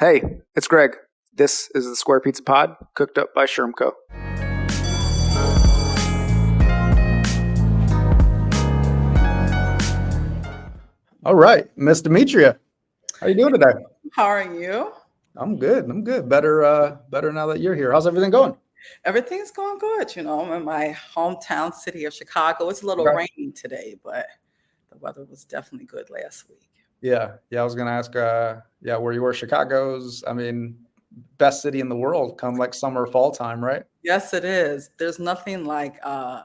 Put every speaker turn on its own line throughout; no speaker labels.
Hey, it's Greg. This is the Square Pizza Pod, cooked up by Shermco. All right, Miss Demetria, how you doing today?
How are you?
I'm good. Better now that you're here. How's everything going?
Everything's going good. I'm in my hometown city of Chicago. It's a little rainy today, but the weather was definitely good last week.
Yeah. I was gonna ask. Where you were, Chicago's. Best city in the world come like summer, fall time, right?
Yes, it is. There's nothing like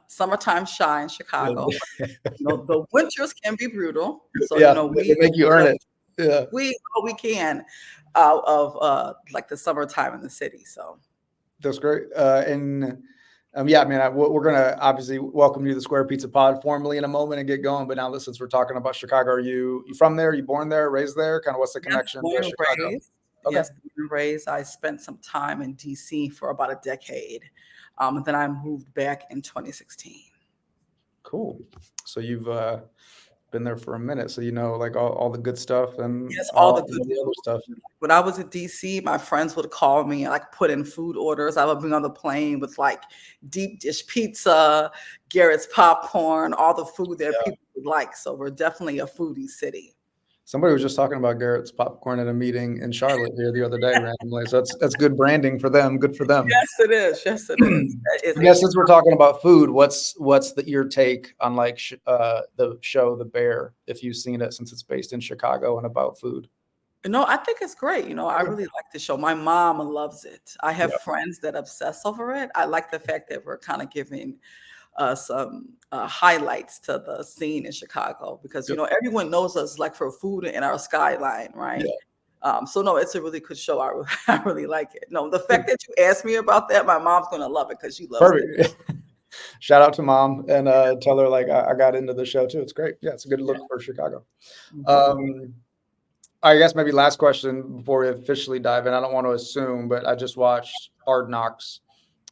summertime shy in Chicago. The winters can be brutal. So
they make you earn it. Yeah,
we can out of like the summertime in the city. So
that's great. We're gonna obviously welcome you to the Square Pizza Pod formally in a moment and get going. But now, since we're talking about Chicago, are you from there? You born there, raised there? Kind of what's the connection to Chicago?
Okay. Yes, born and raised. I spent some time in DC for about a decade, and then I moved back in 2016.
Cool. So you've been there for a minute, so like all the good stuff and
yes, all the good
other stuff.
When I was in DC, my friends would call me and like put in food orders. I would be on the plane with like deep dish pizza, Garrett's popcorn, all the food that people would like. So we're definitely a foodie city.
Somebody was just talking about Garrett's popcorn at a meeting in Charlotte here the other day randomly. So that's good branding for them. Good for them.
Yes, it is. Yes, it is.
I guess since we're talking about food, what's your take on like the show The Bear, if you've seen it, since it's based in Chicago and about food?
No, I think it's great. I really like the show. My mom loves it. I have friends that obsess over it. I like the fact that we're kind of giving some highlights to the scene in Chicago because, everyone knows us like for food in our skyline, right? Yeah. So no, it's a really good show. I really like it. No, the fact that you asked me about that, my mom's going to love it because she loves it.
Shout out to mom and tell her like I got into the show too. It's great. Yeah, it's a good look for Chicago. Mm-hmm. I guess maybe last question before we officially dive in. I don't want to assume, but I just watched Hard Knocks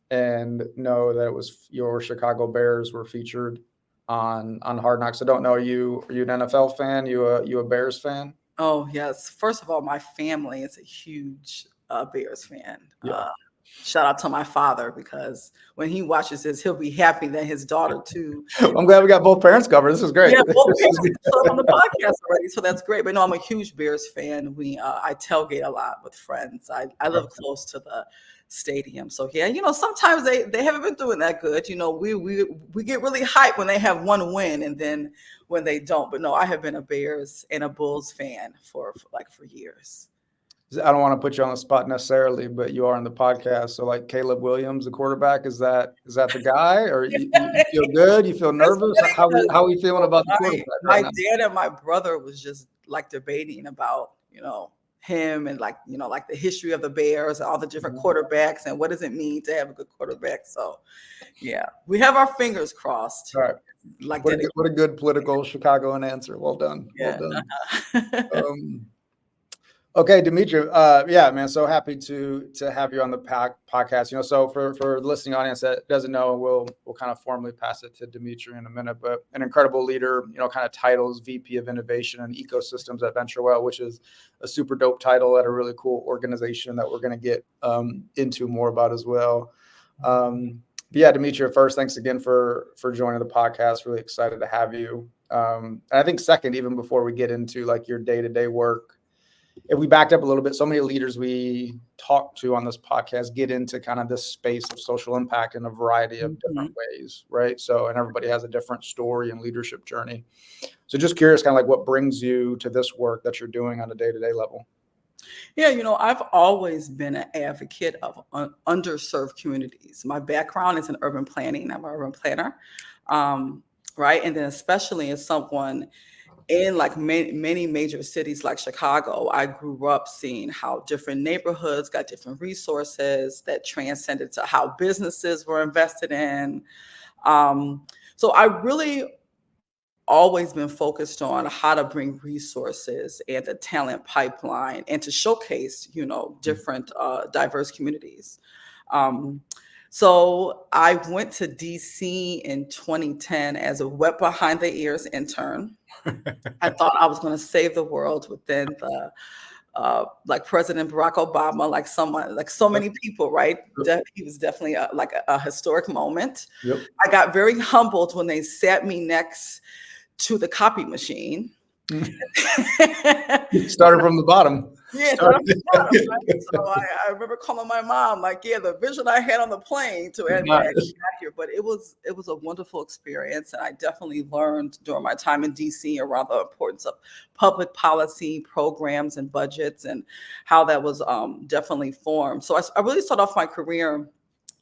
and know that it was your Chicago Bears were featured on Hard Knocks. I don't know. Are you an NFL fan? You a Bears fan?
Oh yes. First of all, my family is a huge Bears fan. Yeah. Shout out to my father because when he watches this, he'll be happy that his daughter too.
I'm glad we got both parents covered. This is great.
Yeah, both parents are on the podcast already, so that's great. But no, I'm a huge Bears fan. I tailgate a lot with friends. I live close to the stadium, so yeah. Sometimes they haven't been doing that good. We get really hyped when they have one win, and then when they don't. But no, I have been a Bears and a Bulls fan for years.
I don't want to put you on the spot necessarily, but you are on the podcast. So like Caleb Williams, the quarterback, is that the guy, or you feel good? You feel nervous? How are you feeling about the quarterback?
My dad and my brother was just like debating about, him and like the history of the Bears and all the different quarterbacks and what does it mean to have a good quarterback. So yeah, we have our fingers crossed.
All right. Like what a good political Chicagoan answer. Well done.
Yeah.
Well done. Okay, Demetria. Yeah, man. So happy to have you on the podcast. So for the listening audience that doesn't know, we'll kind of formally pass it to Demetria in a minute. But an incredible leader, kind of titles VP of Innovation and Ecosystems at VentureWell, which is a super dope title at a really cool organization that we're going to get into more about as well. But yeah, Demetria, first, thanks again for joining the podcast. Really excited to have you. And I think second, even before we get into like your day-to-day work, if we backed up a little bit, so many leaders we talk to on this podcast get into kind of this space of social impact in a variety of different ways, right? So, and everybody has a different story and leadership journey. So just curious, kind of like what brings you to this work that you're doing on a day-to-day level?
Yeah, I've always been an advocate of underserved communities. My background is in urban planning. I'm an urban planner, right? And then especially as someone in like many major cities like Chicago, I grew up seeing how different neighborhoods got different resources that transcended to how businesses were invested in. So I really always been focused on how to bring resources and the talent pipeline and to showcase, different diverse communities. So I went to DC in 2010 as a wet behind the ears intern. I thought I was going to save the world within the like President Barack Obama, like someone, like so many people, right? He was definitely like a historic moment.
Yep.
I got very humbled when they sat me next to the copy machine.
Started from the bottom.
Yeah, started from the bottom, right? So I remember calling my mom, like, yeah, the vision I had on the plane to actually got here. But it was a wonderful experience, and I definitely learned during my time in DC around the importance of public policy programs and budgets and how that was definitely formed. So I really started off my career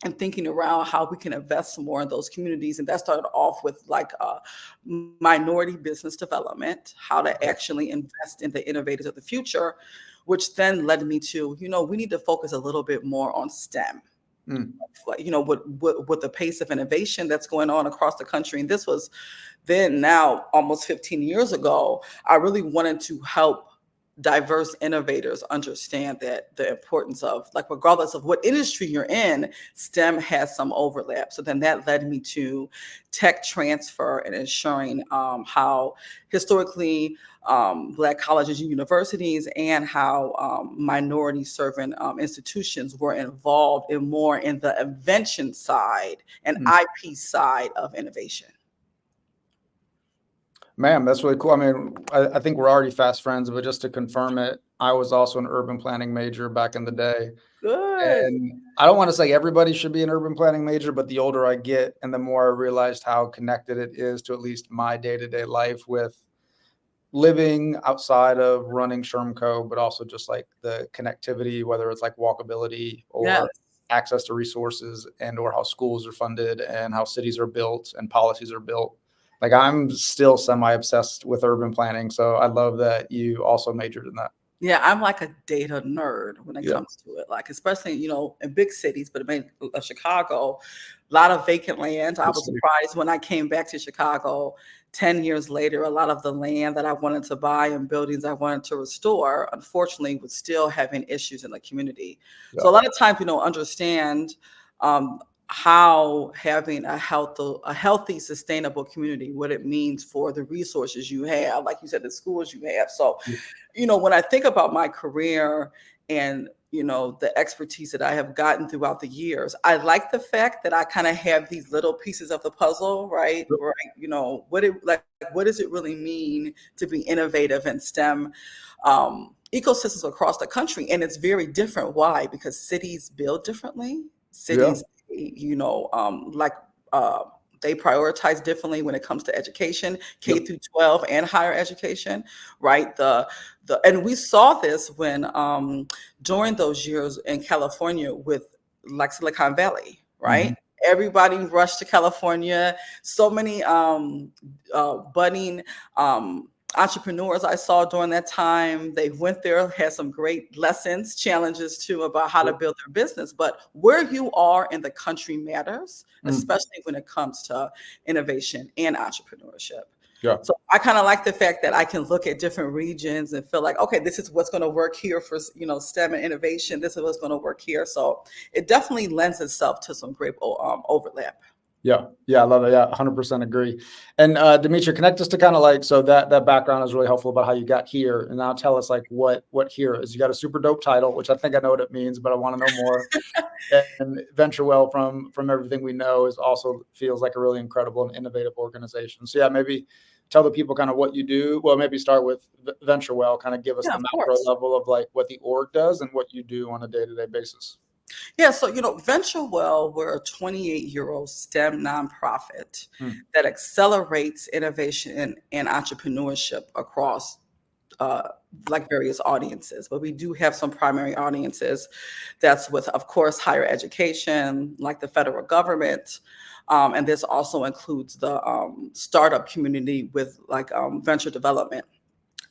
and thinking around how we can invest more in those communities. And that started off with like minority business development, how to actually invest in the innovators of the future, which then led me to, we need to focus a little bit more on STEM. With the pace of innovation that's going on across the country. And this was then now almost 15 years ago, I really wanted to help diverse innovators understand that the importance of, like, regardless of what industry you're in, STEM has some overlap. So then that led me to tech transfer and ensuring how historically Black colleges and universities and how minority serving institutions were involved in more in the invention side and IP side of innovation.
Man, that's really cool. I mean, I think we're already fast friends, but just to confirm it, I was also an urban planning major back in the day.
Good.
And I don't want to say everybody should be an urban planning major, but the older I get and the more I realized how connected it is to at least my day-to-day life with living outside of running Shermco, but also just like the connectivity, whether it's like walkability or access to resources and or how schools are funded and how cities are built and policies are built. Like, I'm still semi-obsessed with urban planning. So I love that you also majored in that.
Yeah, I'm like a data nerd when it comes to it. Like, especially, in big cities, but Chicago, a lot of vacant land. I was surprised when I came back to Chicago 10 years later, a lot of the land that I wanted to buy and buildings I wanted to restore, unfortunately, was still having issues in the community. Yeah. So a lot of times we don't understand how having a healthy, sustainable community, what it means for the resources you have, like you said, the schools you have. So, when I think about my career and, the expertise that I have gotten throughout the years, I like the fact that I kind of have these little pieces of the puzzle, right? Yep. Right. What does it really mean to be innovative in STEM ecosystems across the country? And it's very different. Why? Because cities build differently. Cities, they prioritize differently when it comes to education, K through 12 and higher education, right? And we saw this when during those years in California with like Silicon Valley, right? Mm-hmm. Everybody rushed to California. So many budding entrepreneurs I saw during that time, they went there, had some great lessons, challenges too, about how to build their business. But where you are in the country matters, especially when it comes to innovation and entrepreneurship. Yeah. So I kind of like the fact that I can look at different regions and feel like, okay, this is what's going to work here for, STEM and innovation. This is what's going to work here. So it definitely lends itself to some great overlap. Yeah, I love it. Yeah, 100% agree. And Demetria, connect us to kind of like, so that background is really helpful about how you got here. And now tell us like what here is. You got a super dope title, which I think I know what it means, but I want to know more. And VentureWell, from everything we know, is also feels like a really incredible and innovative organization. So yeah, maybe tell the people kind of what you do. Well, maybe start with VentureWell, kind of give us the macro level of like what the org does and what you do on a day-to-day basis. Yeah, so, VentureWell, we're a 28-year-old STEM nonprofit that accelerates innovation and entrepreneurship across like various audiences. But we do have some primary audiences that's with, of course, higher education, like the federal government. And this also includes the startup community with like venture development.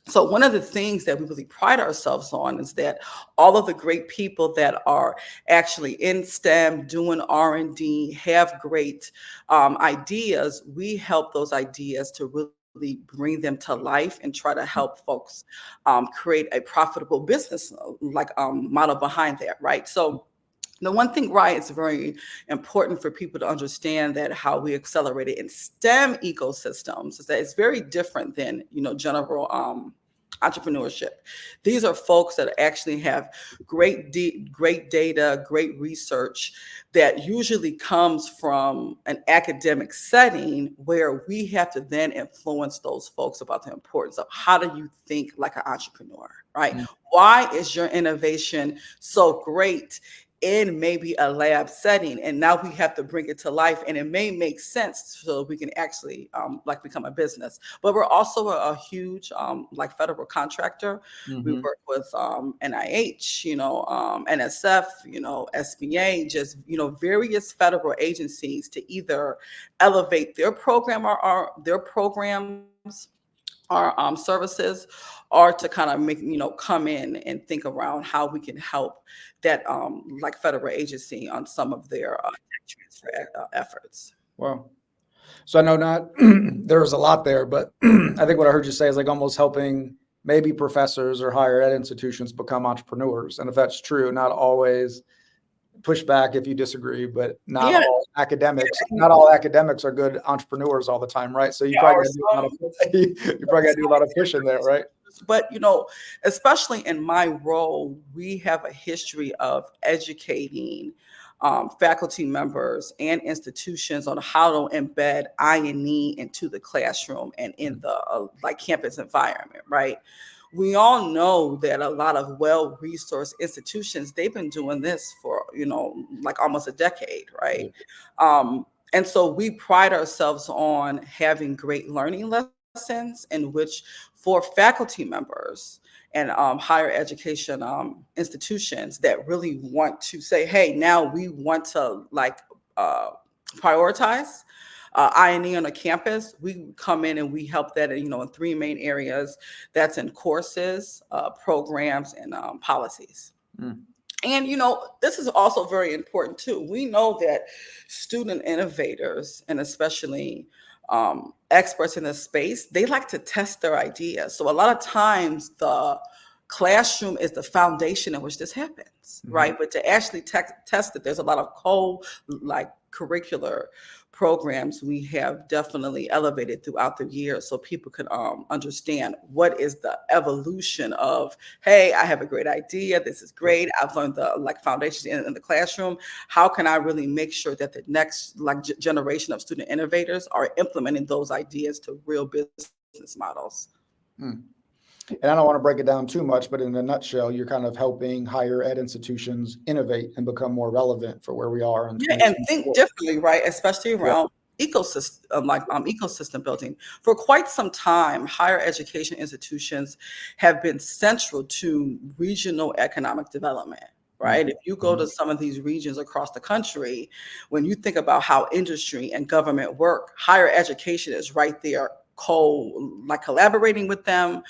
So one of the things that we really pride ourselves on is that all of the great people that are actually in STEM doing R&D have great ideas. We help those ideas to really bring them to life and try to help folks create a profitable business model behind that, right? So the one thing, right, it's very important for people to understand that how we accelerate it in STEM ecosystems is that it's very different than, general entrepreneurship. These are folks that actually have great data, great research that usually comes from an academic setting where we have to then influence those folks about the importance of how do you think like an entrepreneur, right?
Mm.
Why is your innovation so great in maybe a lab setting, and now we have to bring it to life, and it may make sense so we can actually like become a business. But we're also a huge like federal contractor. We
Mhm.
work with NIH, NSF, SBA, just various federal agencies to either elevate their program or their programs, our services, or to kind of make come in and think around how we can help that like federal agency on some of their tech transfer efforts.
Wow. So I know not there was a lot there, but I think what I heard you say is like almost helping maybe professors or higher ed institutions become entrepreneurs. And if that's true, not always push back if you disagree, but
Yeah,
not all academics are good entrepreneurs all the time, right? So you
there
probably
are
got to do a lot of
some.
you probably got to do a lot of pushing there, right?
But especially in my role, we have a history of educating faculty members and institutions on how to embed I&E into the classroom and in the like campus environment, right? We all know that a lot of well-resourced institutions, they've been doing this for like almost a decade, right? And so we pride ourselves on having great learning lessons in which for faculty members and higher education institutions that really want to say, hey, now we want to like prioritize I&E on a campus. We come in and we help that in three main areas. That's in courses, programs, and policies.
Mm.
And this is also very important too. We know that student innovators, and especially experts in the space, they like to test their ideas. So a lot of times the classroom is the foundation in which this happens, right? But to actually test it, there's a lot of curricular programs we have definitely elevated throughout the years so people can understand what is the evolution of, hey, I have a great idea, this is great, I've learned the foundations in the classroom. How can I really make sure that the next generation of student innovators are implementing those ideas to real business models?
And I don't want to break it down too much, but in a nutshell, you're kind of helping higher ed institutions innovate and become more relevant for where we are.
Yeah, and think differently, right? Especially around ecosystem, ecosystem building. For quite some time, higher education institutions have been central to regional economic development. Right. If you go to some of these regions across the country, when you think about how industry and government work, higher education is right there collaborating with them,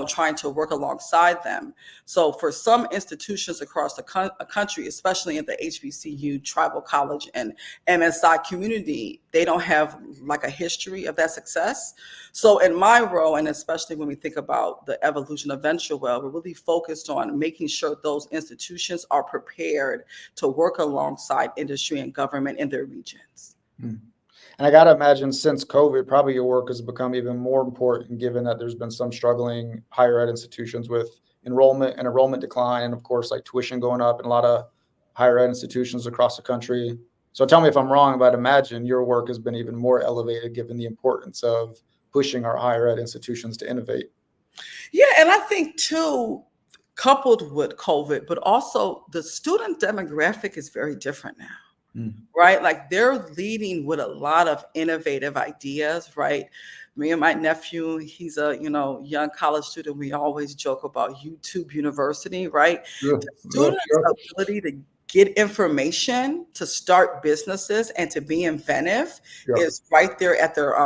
trying to work alongside them. So for some institutions across the country, especially in the HBCU, tribal college, and MSI community, they don't have like a history of that success. So in my role, and especially when we think about the evolution of VentureWell, we're really focused on making sure those institutions are prepared to work alongside industry and government in their regions.
And I got to imagine since COVID, probably your work has become even more important, given that there's been some struggling higher ed institutions with enrollment decline, and of course, like tuition going up in a lot of higher ed institutions across the country. So tell me if I'm wrong, but I'd imagine your work has been even more elevated given the importance of pushing our higher ed institutions to innovate.
Yeah, and I think too, coupled with COVID, but also the student demographic is very different now. Right? Like they're leading with a lot of innovative ideas, right? Me and my nephew, he's a, young college student. We always joke about YouTube University, right? The students' ability to get information, to start businesses, and to be inventive is right there at their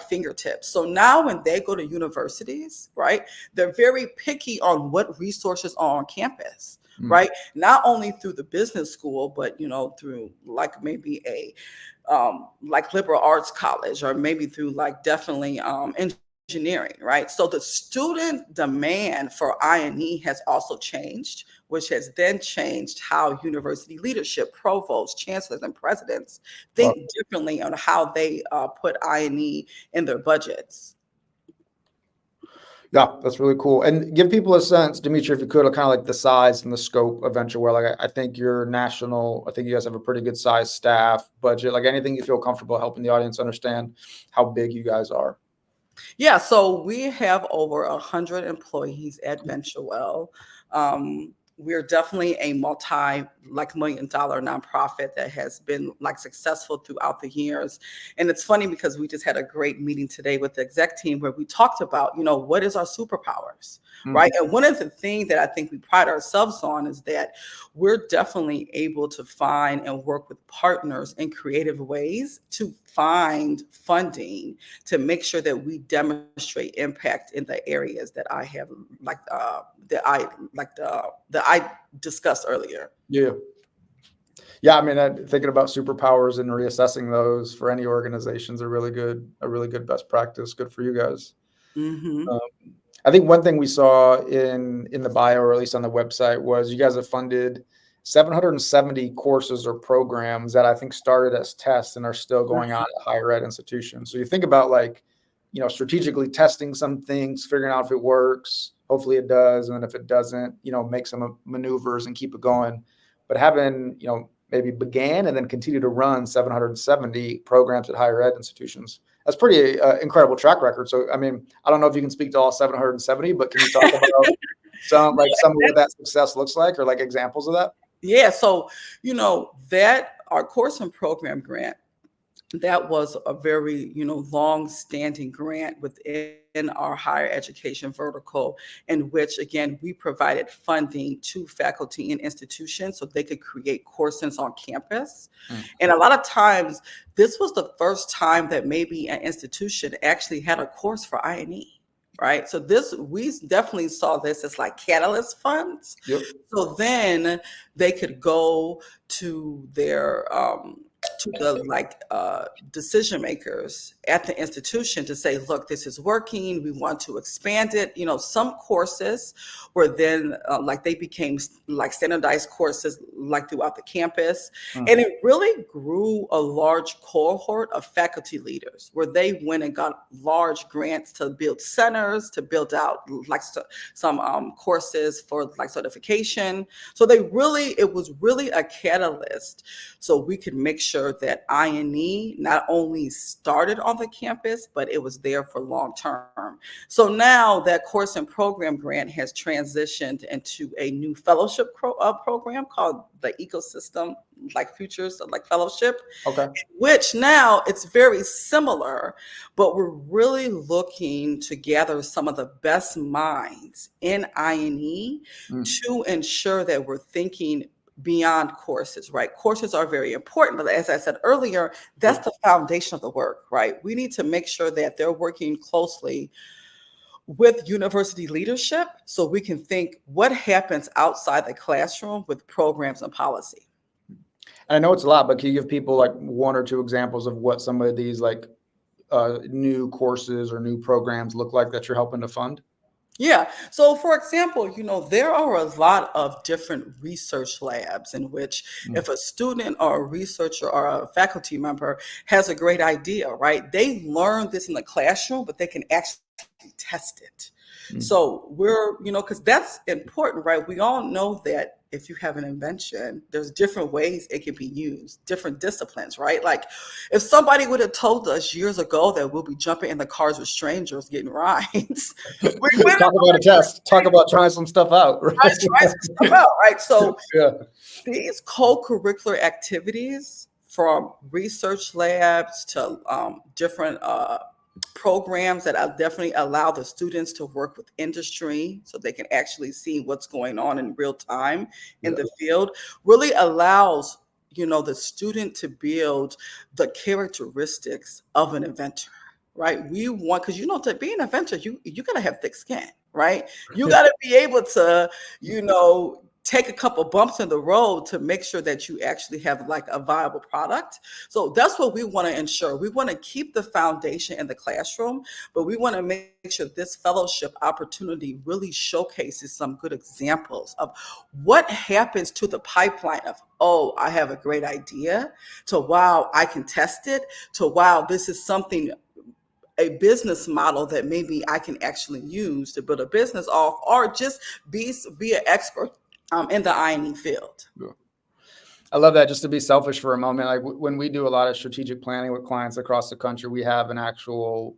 fingertips. So now when they go to universities, right, they're very picky on what resources are on campus. Right, not only through the business school, but through like maybe a liberal arts college, or maybe through definitely engineering. Right, so the student demand for I&E has also changed, which has then changed how university leadership, provosts, chancellors, and presidents think differently on how they put I&E in their budgets.
Yeah, that's really cool. And give people a sense, Demetria, if you could, of kind of like the size and the scope of VentureWell. Like I think you're national. I think you guys have a pretty good size staff budget. Like anything you feel comfortable helping the audience understand how big you guys are.
Yeah, so we have over 100 employees at VentureWell. We're definitely a multi-million-dollar nonprofit that has been successful throughout the years. And it's funny because we just had a great meeting today with the exec team where we talked about, what is our superpowers, right? And one of the things that I think we pride ourselves on is that we're definitely able to find and work with partners in creative ways to find funding to make sure that we demonstrate impact in the areas that I have that I discussed earlier.
Yeah. Yeah, I mean, thinking about superpowers and reassessing those for any organizations are a really good best practice. Good for you guys.
Mm-hmm.
I think one thing we saw in the bio, or at least on the website, was you guys have funded 770 courses or programs that I think started as tests and are still going on at higher ed institutions. So you think about strategically testing some things, figuring out if it works, hopefully it does. And then if it doesn't, make some maneuvers and keep it going. But having, maybe began and then continue to run 770 programs at higher ed institutions, that's pretty incredible track record. So, I mean, I don't know if you can speak to all 770, but can you talk about some of what that success looks like, or examples of that?
Yeah. So, that our course and program grant, that was a very, long-standing grant within our higher education vertical, in which, again, we provided funding to faculty and institutions so they could create courses on campus. And a lot of times, this was the first time that maybe an institution actually had a course for I&E. Right. So we definitely saw this as catalyst funds.
Yep.
So then they could go to their decision makers at the institution to say, look, this is working. We want to expand it. Some courses were then they became standardized courses throughout the campus. And it really grew a large cohort of faculty leaders where they went and got large grants to build centers, to build out some courses for certification. So it was really a catalyst so we could make sure that I&E not only started on the campus, but it was there for long term. So now that course and program grant has transitioned into a new fellowship program called the Ecosystem Futures Fellowship.
Okay.
Which now it's very similar, but we're really looking to gather some of the best minds in I&E to ensure that we're thinking beyond courses, right? Courses are very important, but as I said earlier, that's the foundation of the work, right? We need to make sure that they're working closely with university leadership so we can think what happens outside the classroom with programs and policy.
I know it's a lot, but can you give people one or two examples of what some of these new courses or new programs look like that you're helping to fund?
Yeah. So, for example, there are a lot of different research labs in which if a student or a researcher or a faculty member has a great idea, right, they learn this in the classroom, but they can actually test it. So we're, because that's important, right? We all know that if you have an invention, there's different ways it can be used, different disciplines, right? If somebody would have told us years ago that we'll be jumping in the cars with strangers getting rides,
talk about a test, talk about trying some stuff out.
Right? Try some stuff out, right? So these co-curricular activities, from research labs to different programs that definitely allow the students to work with industry so they can actually see what's going on in real time in the field, really allows the student to build the characteristics of an inventor, right? We want, because to be an inventor, you got to have thick skin, right? You got to be able to take a couple bumps in the road to make sure that you actually have a viable product. So that's what we want to ensure. We want to keep the foundation in the classroom, but we want to make sure this fellowship opportunity really showcases some good examples of what happens to the pipeline of, oh, I have a great idea, to wow, I can test it, to wow, this is something a business model that maybe I can actually use to build a business off, or just be an expert in the I&E field.
Yeah. I love that. Just to be selfish for a moment, like when we do a lot of strategic planning with clients across the country, we have an actual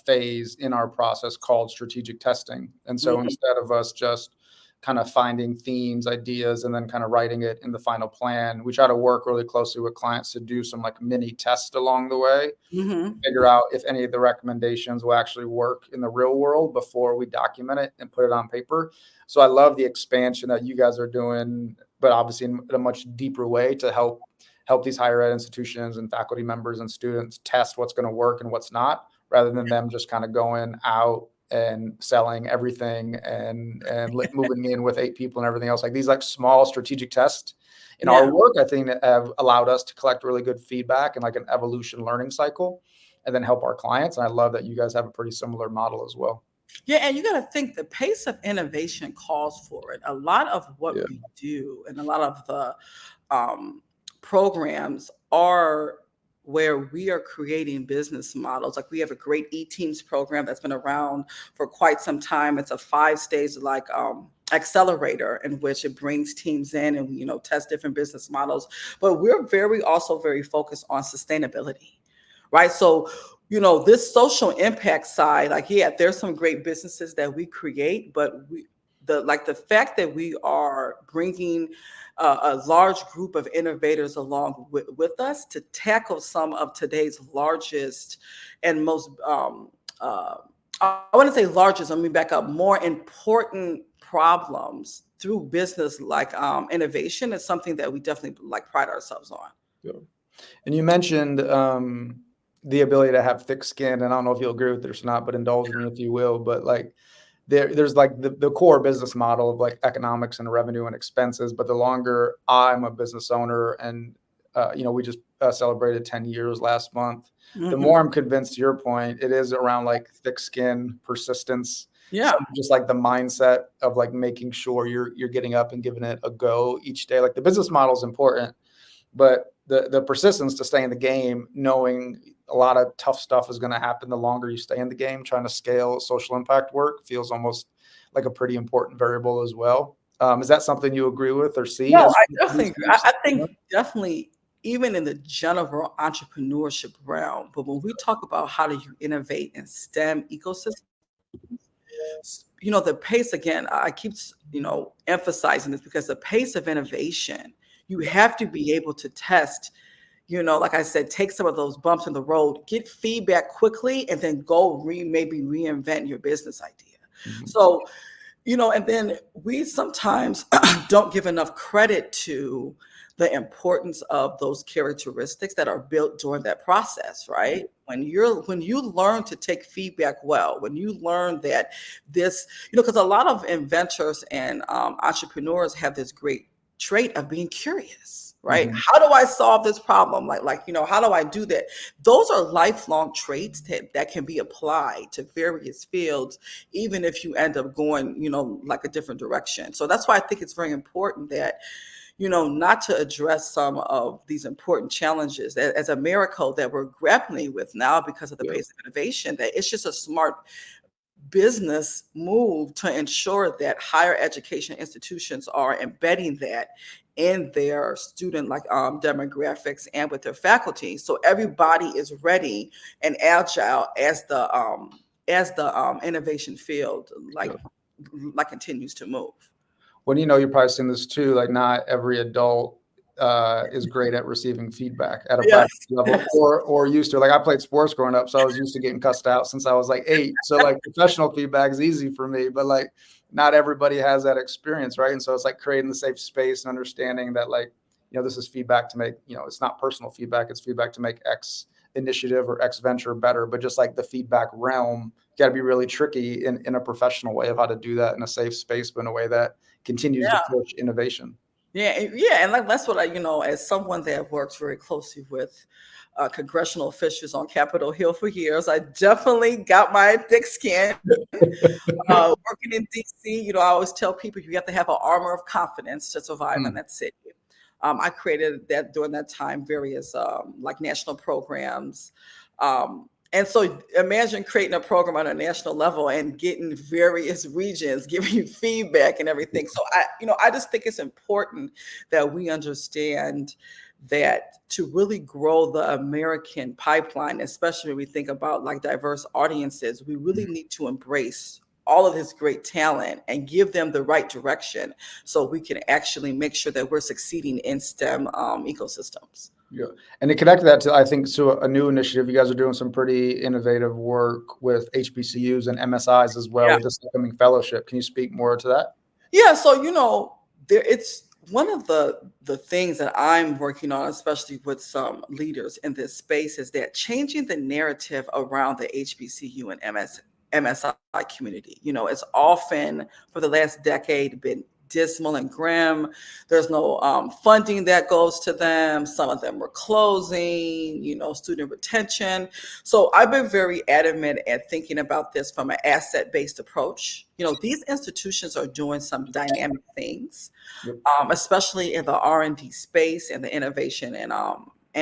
phase in our process called strategic testing. And so instead of us just kind of finding themes, ideas, and then kind of writing it in the final plan, we try to work really closely with clients to do some like mini tests along the way, figure out if any of the recommendations will actually work in the real world before we document it and put it on paper. So I love the expansion that you guys are doing, but obviously in a much deeper way to help these higher ed institutions and faculty members and students test what's going to work and what's not, rather than them just kind of going out and selling everything and moving in with 8 people and everything else. Like these like small strategic tests in our work, I think, that have allowed us to collect really good feedback and like an evolution learning cycle, and then help our clients. And I love that you guys have a pretty similar model as well.
Yeah, and you got to think the pace of innovation calls for it. A lot of what we do and a lot of the programs are where we are creating business models. Like we have a great eTeams program that's been around for quite some time. It's a 5-stage like accelerator in which it brings teams in and we, test different business models. But we're also very focused on sustainability, right? So, this social impact side, like, there's some great businesses that we create, but the fact that we are bringing a large group of innovators along with us to tackle some of today's largest and most, I want to say largest, let me back up, more important problems through business like innovation is something that we definitely pride ourselves on.
Yeah. And you mentioned the ability to have thick skin, and I don't know if you'll agree with this or not, but indulge me if you will. But like there's like the core business model of like economics and revenue and expenses. But the longer I'm a business owner, and we just celebrated 10 years last month, the more I'm convinced, to your point, it is around like thick skin, persistence.
Yeah.
Just like the mindset of like making sure you're getting up and giving it a go each day. Like the business model is important, but the persistence to stay in the game, knowing a lot of tough stuff is going to happen the longer you stay in the game, trying to scale social impact work feels almost like a pretty important variable as well. Is that something you agree with or see?
No, I definitely agree. I think definitely even in the general entrepreneurship realm, but when we talk about how do you innovate in STEM ecosystems, the pace, again, I keep, emphasizing this because the pace of innovation, you have to be able to test, like I said, take some of those bumps in the road, get feedback quickly, and then go maybe reinvent your business idea. So, and then we sometimes don't give enough credit to the importance of those characteristics that are built during that process, right? When you learn to take feedback well, when you learn that this, because a lot of inventors and entrepreneurs have this great trait of being curious, right? How do I solve this problem? How do I do that? Those are lifelong traits that can be applied to various fields, even if you end up going, like a different direction. So that's why I think it's very important that, not to address some of these important challenges as America that we're grappling with now because of the pace of innovation, that it's just a smart business move to ensure that higher education institutions are embedding that in their student demographics and with their faculty, so everybody is ready and agile as the innovation field continues to move.
Well, you're probably seeing this too. Like not every adult is great at receiving feedback at a practice level or used to. Like I played sports growing up, so I was used to getting cussed out since I was like 8. So like professional feedback is easy for me, but like not everybody has that experience, right? And so it's like creating the safe space and understanding that like, this is feedback to make, it's not personal feedback, it's feedback to make X initiative or X venture better. But just like the feedback realm, you got to be really tricky in a professional way of how to do that in a safe space, but in a way that continues to push innovation.
Yeah, and that's what I, as someone that works very closely with congressional officials on Capitol Hill for years, I definitely got my thick skin. Working in DC, I always tell people you have to have an armor of confidence to survive in that city. I created that during that time, various national programs. And so imagine creating a program on a national level and getting various regions giving you feedback and everything. So I just think it's important that we understand that to really grow the American pipeline, especially when we think about like diverse audiences, we really need to embrace all of this great talent and give them the right direction so we can actually make sure that we're succeeding in STEM ecosystems.
Yeah. And to connect that to, I think, to a new initiative, you guys are doing some pretty innovative work with HBCUs and MSIs as well
Yeah.
with this upcoming fellowship. Can you speak more to that?
Yeah, so it's one of the things that I'm working on, especially with some leaders in this space, is that changing the narrative around the HBCU and MSI community. It's often for the last decade been dismal and grim. There's no funding that goes to them. Some of them were closing, student retention. So I've been very adamant at thinking about this from an asset-based approach. These institutions are doing some dynamic things, especially in the R&D space and the innovation and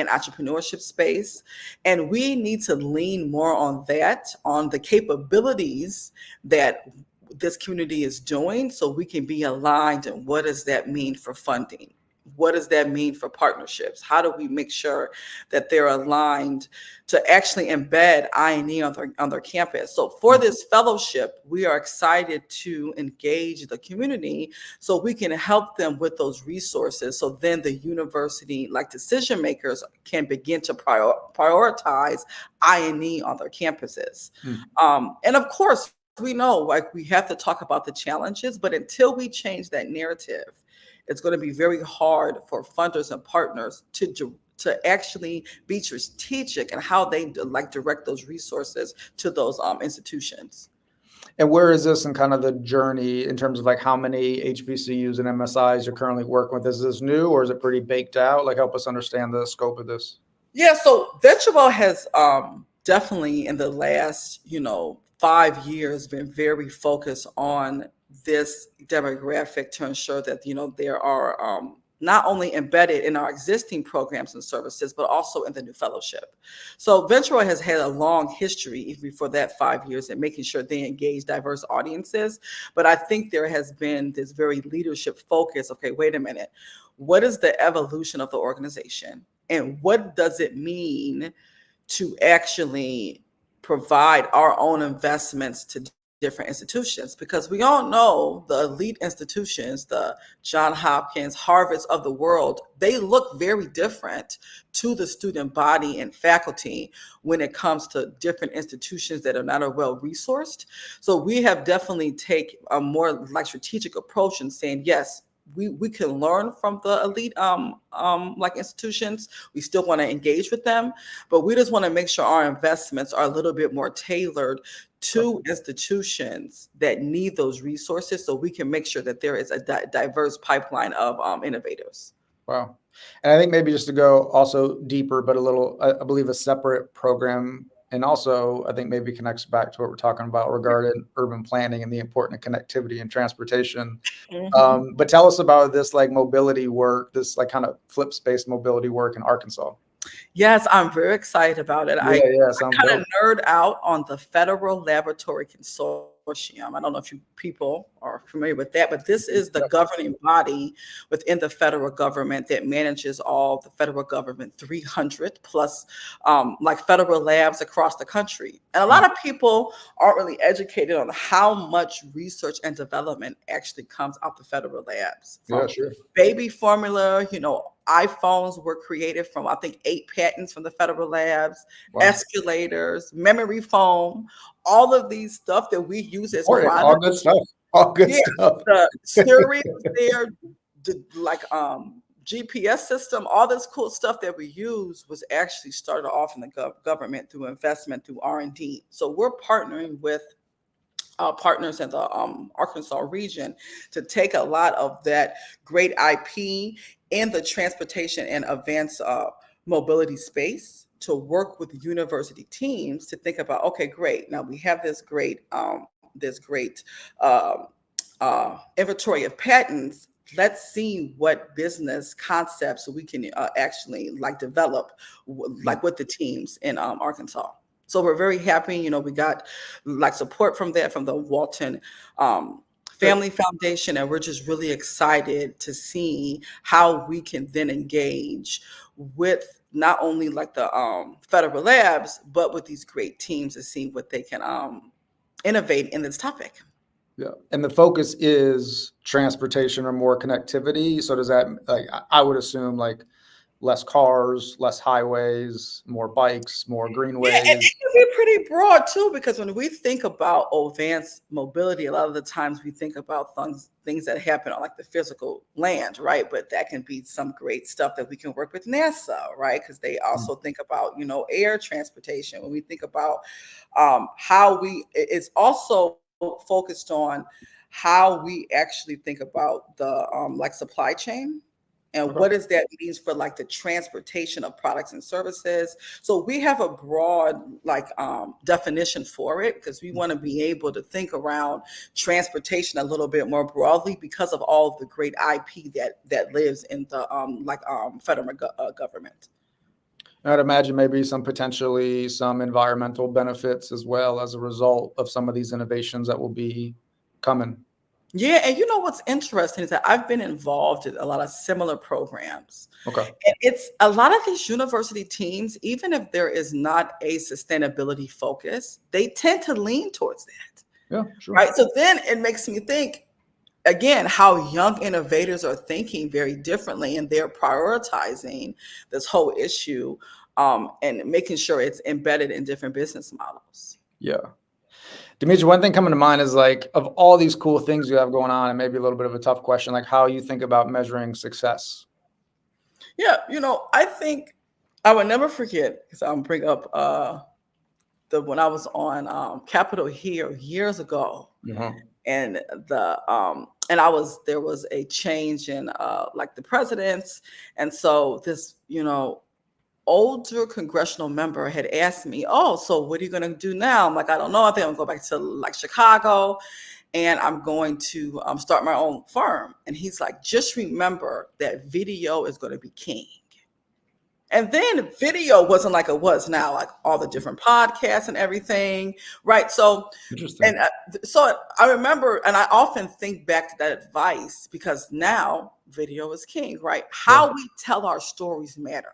entrepreneurship space. And we need to lean more on that, on the capabilities that this community is doing, so we can be aligned. And what does that mean for funding? What does that mean for partnerships? How do we make sure that they're aligned to actually embed I&E on their campus? So for this fellowship, we are excited to engage the community so we can help them with those resources. So then the university, like decision makers, can begin to prioritize I&E on their campuses. And of course, we know, like, we have to talk about the challenges, but until we change that narrative, it's going to be very hard for funders and partners to actually be strategic in how they direct those resources to those institutions.
And where is this in kind of the journey in terms of like how many HBCUs and MSIs you're currently working with? Is this new or is it pretty baked out? Like, help us understand the scope of this.
Yeah, so VentureWell has definitely in the last 5 years been very focused on this demographic to ensure that there are not only embedded in our existing programs and services, but also in the new fellowship. So VentureWell has had a long history, even before that 5 years, in making sure they engage diverse audiences. But I think there has been this very leadership focus. Okay, wait a minute. What is the evolution of the organization? And what does it mean to actually provide our own investments to different institutions? Because we all know the elite institutions, the John Hopkins, Harvards of the world, they look very different to the student body and faculty when it comes to different institutions that are not as well resourced. So we have definitely taken a more strategic approach in saying, yes, we can learn from the elite institutions. We still want to engage with them, but we just want to make sure our investments are a little bit more tailored to institutions that need those resources, so we can make sure that there is a diverse pipeline of innovators.
Wow. And I think maybe just to go also deeper, but a little, I believe a separate program. And also, I think maybe connects back to what we're talking about regarding urban planning and the importance of connectivity and transportation. But tell us about this mobility work, this kind of FLIPspace mobility work in Arkansas.
Yes, I'm very excited about it. I kind of nerd out on the Federal Laboratory Consortium. I don't know if you people are familiar with that, but this is the governing body within the federal government that manages all the federal government 300 plus federal labs across the country. And a lot of people aren't really educated on how much research and development actually comes out the federal labs. From baby formula, iPhones were created from, I think, 8 patents from the federal labs, escalators, memory foam, all of these stuff that we use as products.
All good stuff. All good stuff.
The stereos there, GPS system, all this cool stuff that we use was actually started off in the government through investment, through R&D. So we're partnering with partners in the Arkansas region to take a lot of that great IP in the transportation and advanced mobility space to work with university teams to think about, okay, great. Now we have this great inventory of patents. Let's see what business concepts we can actually develop with the teams in Arkansas. So we're very happy. We got like support from that, from the Walton Family Foundation, and we're just really excited to see how we can then engage with not only like the federal labs, but with these great teams to see what they can innovate in this topic.
Yeah. And the focus is transportation or more connectivity. So does that, like, I would assume like less cars, less highways, more bikes, more
Yeah, and
greenways.
it can be pretty broad too, because when we think about advanced mobility, a lot of the times we think about things that happen on like the physical land, right? But that can be some great stuff that we can work with NASA, right? Because they also think about, air transportation. When we think about it's also focused on how we actually think about the like supply chain. And
Okay.
what does that means for like the transportation of products and services? So we have a broad like definition for it, because we want to be able to think around transportation a little bit more broadly because of all of the great IP that lives in the federal government.
I'd imagine maybe potentially some environmental benefits as well as a result of some of these innovations that will be coming.
Yeah, and what's interesting is that I've been involved in a lot of similar programs.
Okay.
And it's a lot of these university teams, even if there is not a sustainability focus, they tend to lean towards that.
Yeah, sure.
Right. So then it makes me think again how young innovators are thinking very differently, and they're prioritizing this whole issue and making sure it's embedded in different business models.
Yeah. Demetria, one thing coming to mind is like, of all these cool things you have going on, and maybe a little bit of a tough question, like how you think about measuring success.
Yeah, I think I would never forget, because I'll bring up when I was on Capitol Hill years ago, and there was a change in like the presidents, and so this older congressional member had asked me, "Oh, so what are you going to do now?" I'm like, "I don't know. I think I'm going to go back to like Chicago, and I'm going to start my own firm." And he's like, "Just remember that video is going to be king." And then video wasn't like it was now, like all the different podcasts and everything, right? So,
Interesting.
and so I remember, and I often think back to that advice, because now video is king, right? How we tell our stories matter.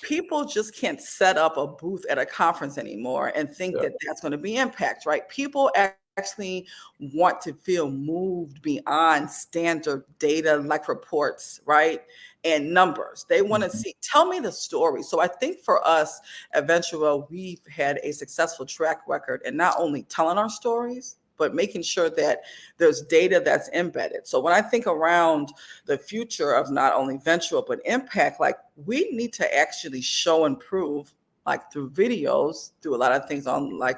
People just can't set up a booth at a conference anymore and think that that's going to be impact, right? People actually want to feel moved beyond standard data like reports, right? And numbers. They want to see, tell me the story. So I think for us at VentureWell, we've had a successful track record in not only telling our stories, but making sure that there's data that's embedded. So when I think around the future of not only VentureWell, but impact, like we need to actually show and prove, like through videos, through a lot of things on like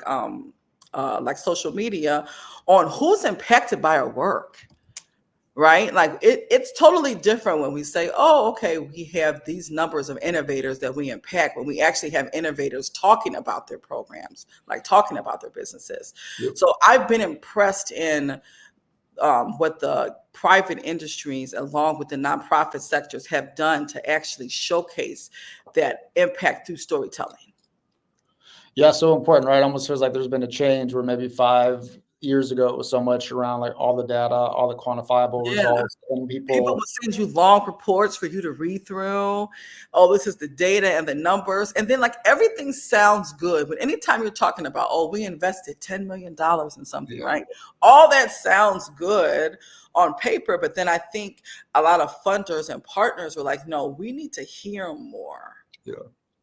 social media, on who's impacted by our work. Right? Like it's totally different when we say, oh, okay, we have these numbers of innovators that we impact, when we actually have innovators talking about their programs, like talking about their businesses. So I've been impressed in what the private industries along with the nonprofit sectors have done to actually showcase that impact through storytelling.
Yeah, so important, right? Almost feels like there's been a change where maybe 5 years ago it was so much around like all the data, all the quantifiable results, and
People would send you long reports for you to read through. Oh, this is the data and the numbers. And then like everything sounds good. But anytime you're talking about, oh, we invested $10 million in something, right? All that sounds good on paper. But then I think a lot of funders and partners were like, no, we need to hear more.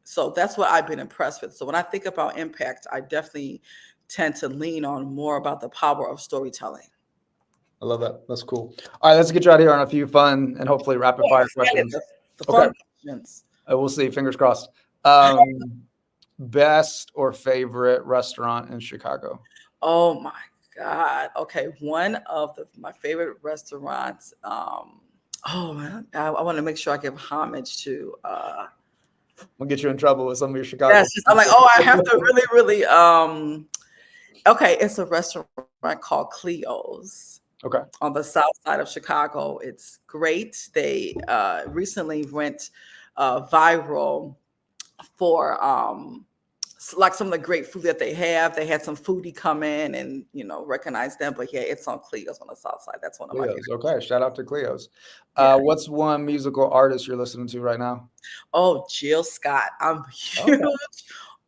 So that's what I've been impressed with. So when I think about impact, I definitely tend to lean on more about the power of storytelling.
I love that. That's cool. All right, let's get you out of here on a few fun and hopefully rapid fire questions.
The fun questions.
We'll see. Fingers crossed. Best or favorite restaurant in Chicago?
Oh my God. Okay. One of my favorite restaurants. Oh man, I want to make sure I give homage to
We'll get you in trouble with some of your Chicago.
Yes, I'm like, oh, I have to really okay, it's a restaurant called Cleo's.
Okay.
On the south side of Chicago. It's great. They recently went viral for like some of the great food that they have. They had some foodie come in and, recognize them. But yeah, it's on Cleo's on the South Side. That's one of my
Cleo's.
favorites.
Okay. Shout out to Cleo's.
Yeah.
What's one musical artist you're listening to right now?
Oh, Jill Scott. I'm huge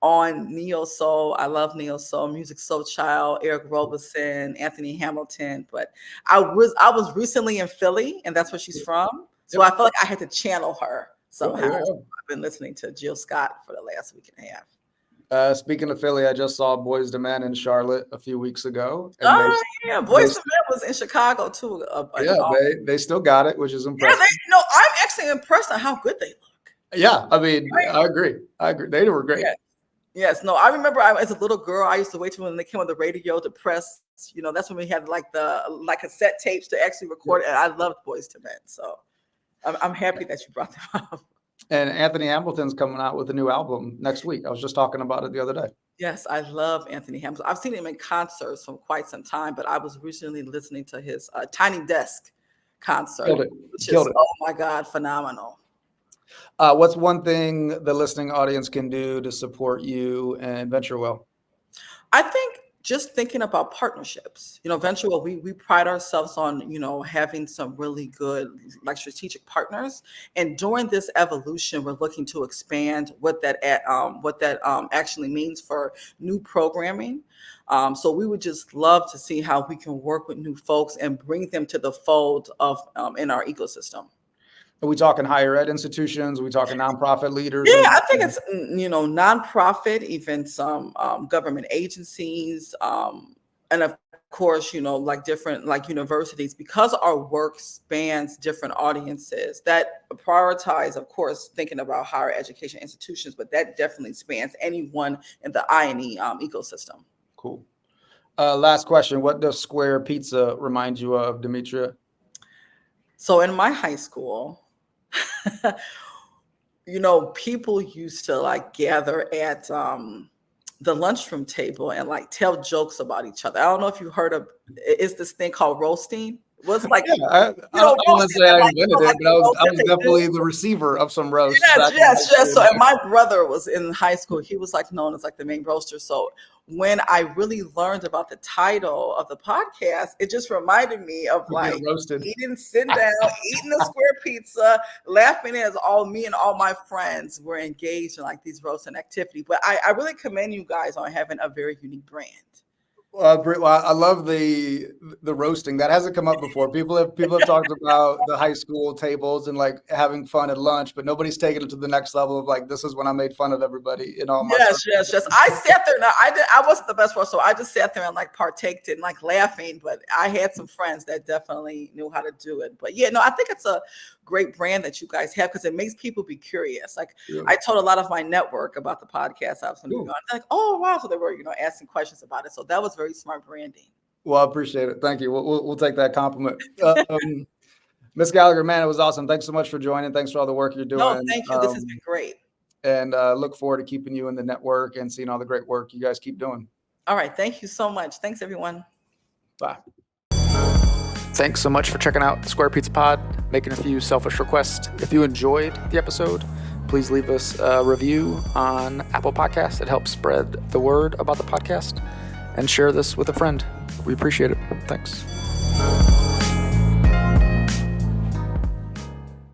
on neo soul. I love neo soul music. Soul Child, Eric Roberson, Anthony Hamilton. But I was recently in Philly, and that's where she's from. So I feel like I had to channel her somehow.
Yeah.
So I've been listening to Jill Scott for the last week and a half.
Speaking of Philly, I just saw Boyz II Men in Charlotte a few weeks ago.
And Boyz II Men was in Chicago too.
They still got it, which is impressive.
Yeah, I'm actually impressed on how good they look.
Yeah, I mean, right? I agree. They were great.
Yes. No, I remember as a little girl, I used to wait till when they came on the radio to press. That's when we had like cassette tapes to actually record it. And I loved Boyz II Men, so I'm happy that you brought them up.
And Anthony Hamilton's coming out with a new album next week. I was just talking about it the other day.
Yes, I love Anthony Hamilton. I've seen him in concerts from quite some time, but I was recently listening to his Tiny Desk concert, which is, oh my God, phenomenal.
What's one thing the listening audience can do to support you and VentureWell?
I think just thinking about partnerships. VentureWell, we pride ourselves on, having some really good, like, strategic partners. And during this evolution, we're looking to expand what that actually means for new programming. So we would just love to see how we can work with new folks and bring them to the fold of in our ecosystem.
Are we talking higher ed institutions? Are we talking nonprofit leaders?
Yeah, I think it's, nonprofit, even some government agencies, and of course, like different universities, because our work spans different audiences that prioritize, of course, thinking about higher education institutions, but that definitely spans anyone in the I&E ecosystem.
Cool. Last question. What does Square Pizza remind you of, Demetria?
So in my high school, people used to gather at the lunchroom table and tell jokes about each other. I don't know if you heard of, it's this thing called roasting. What's I
don't want to say I invented it, but I was definitely the receiver of some roast.
Yes. So, and my brother was in high school. He was known as the main roaster. So when I really learned about the title of the podcast, it just reminded me of eating, sitting down, eating a Square Pizza, laughing as me and all my friends were engaged in these roasting activity. But I really commend you guys on having a very unique brand.
Well, I love the roasting. That hasn't come up before. People have talked about the high school tables and having fun at lunch, but nobody's taken it to the next level of this is when I made fun of everybody in all my
Yes. I sat there. Now I wasn't the best one, so I just sat there and partaked in laughing. But I had some friends that definitely knew how to do it. But I think it's a great brand that you guys have because it makes people be curious. I told a lot of my network about the podcast I was going to be on. They're oh wow, so they were asking questions about it. So that was very smart branding.
Well, I appreciate it. Thank you. We'll take that compliment. Ms. Gallagher, man, it was awesome. Thanks so much for joining. Thanks for all the work you're doing.
No, thank you. This has been great.
And look forward to keeping you in the network and seeing all the great work you guys keep doing.
All right. Thank you so much. Thanks, everyone.
Bye. Thanks so much for checking out the Square Pizza Pod, making a few selfish requests. If you enjoyed the episode, please leave us a review on Apple Podcasts. It helps spread the word about the podcast. And share this with a friend. We appreciate it. Thanks.